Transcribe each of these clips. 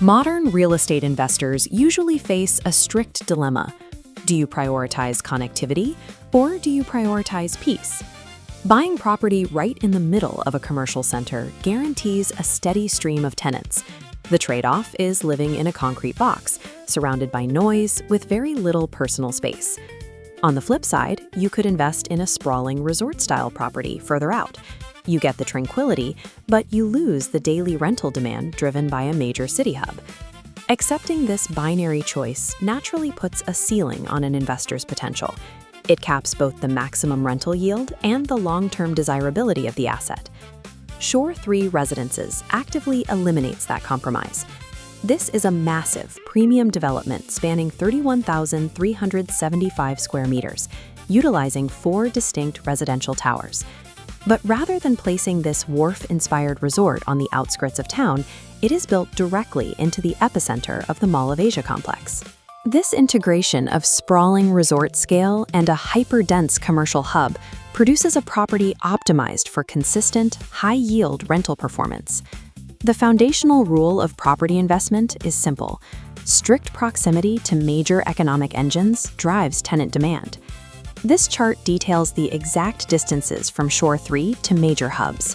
Modern real estate investors usually face a strict dilemma. Do you prioritize connectivity or do you prioritize peace? Buying property right in the middle of a commercial center guarantees a steady stream of tenants. The trade-off is living in a concrete box, surrounded by noise with very little personal space. On the flip side, you could invest in a sprawling resort-style property further out. You get the tranquility, but you lose the daily rental demand driven by a major city hub. Accepting this binary choice naturally puts a ceiling on an investor's potential. It caps both the maximum rental yield and the long-term desirability of the asset. Shore 3 Residences actively eliminates that compromise. This is a massive, premium development spanning 31,375 square meters, utilizing 4 distinct residential towers. But rather than placing this wharf-inspired resort on the outskirts of town, it is built directly into the epicenter of the Mall of Asia complex. This integration of sprawling resort scale and a hyper-dense commercial hub produces a property optimized for consistent, high-yield rental performance. The foundational rule of property investment is simple. Strict proximity to major economic engines drives tenant demand. This chart details the exact distances from Shore 3 to major hubs.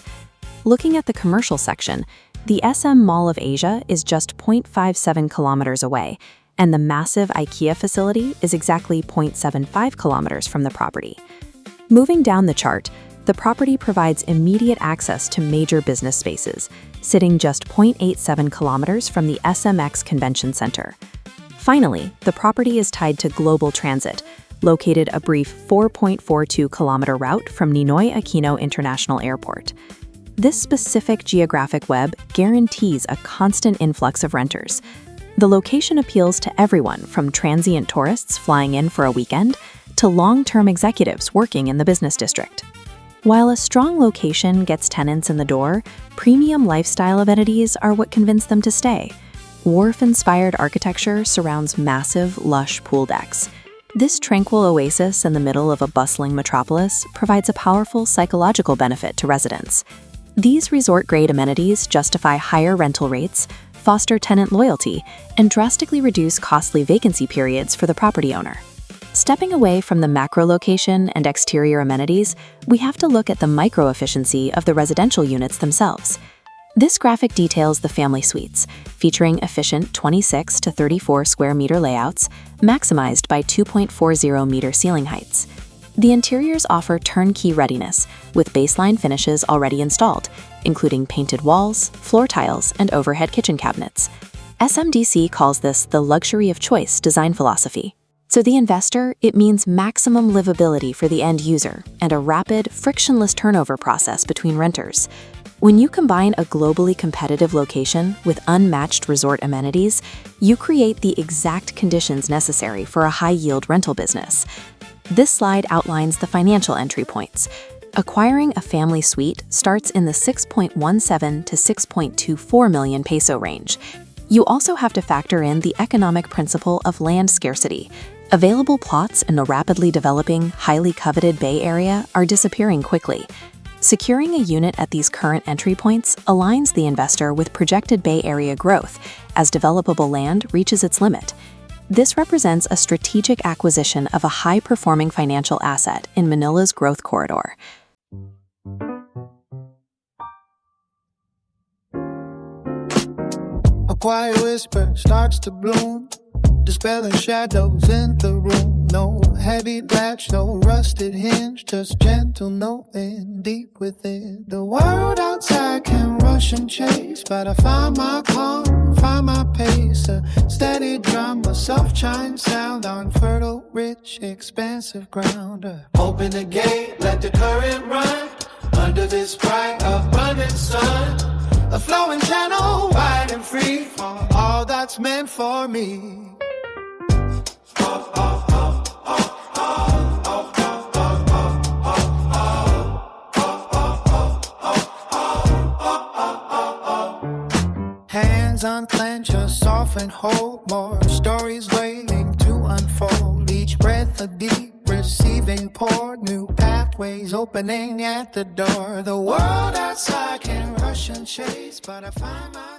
Looking at the commercial section, the SM Mall of Asia is just 0.57 kilometers away, and the massive IKEA facility is exactly 0.75 kilometers from the property. Moving down the chart, the property provides immediate access to major business spaces, sitting just 0.87 kilometers from the SMX Convention Center. Finally, the property is tied to global transit, located a brief 4.42-kilometer route from Ninoy Aquino International Airport. This specific geographic web guarantees a constant influx of renters. The location appeals to everyone from transient tourists flying in for a weekend to long-term executives working in the business district. While a strong location gets tenants in the door, premium lifestyle amenities are what convince them to stay. Wharf-inspired architecture surrounds massive, lush pool decks. This tranquil oasis in the middle of a bustling metropolis provides a powerful psychological benefit to residents. These resort-grade amenities justify higher rental rates, foster tenant loyalty, and drastically reduce costly vacancy periods for the property owner. Stepping away from the macro location and exterior amenities, we have to look at the micro-efficiency of the residential units themselves. This graphic details the family suites, featuring efficient 26 to 34 square meter layouts, maximized by 2.40 meter ceiling heights. The interiors offer turnkey readiness, with baseline finishes already installed, including painted walls, floor tiles, and overhead kitchen cabinets. SMDC calls this the luxury of choice design philosophy. So the investor, it means maximum livability for the end user and a rapid, frictionless turnover process between renters. When you combine a globally competitive location with unmatched resort amenities, you create the exact conditions necessary for a high-yield rental business. This slide outlines the financial entry points. Acquiring a family suite starts in the 6.17 to 6.24 million peso range. You also have to factor in the economic principle of land scarcity. Available plots in the rapidly developing, highly coveted Bay Area are disappearing quickly. Securing a unit at these current entry points aligns the investor with projected Bay Area growth as developable land reaches its limit. This represents a strategic acquisition of a high-performing financial asset in Manila's growth corridor. A quiet whisper starts to bloom, dispelling shadows in the room. No heavy latch, no rusted hinge, just gentle knowing deep within. The world outside can rush and chase, but I find my calm, find my pace. A steady drum, a soft chime sound on fertile, rich, expansive ground. Open the gate, let the current run under this bright, abundant sun. A flowing channel, wide and free for all that's meant for me. Hands unclench, a soften hold, more stories waiting to unfold. Each breath a deep receiving pour, new pathways opening at the door. The world outside can rush and chase, but I find my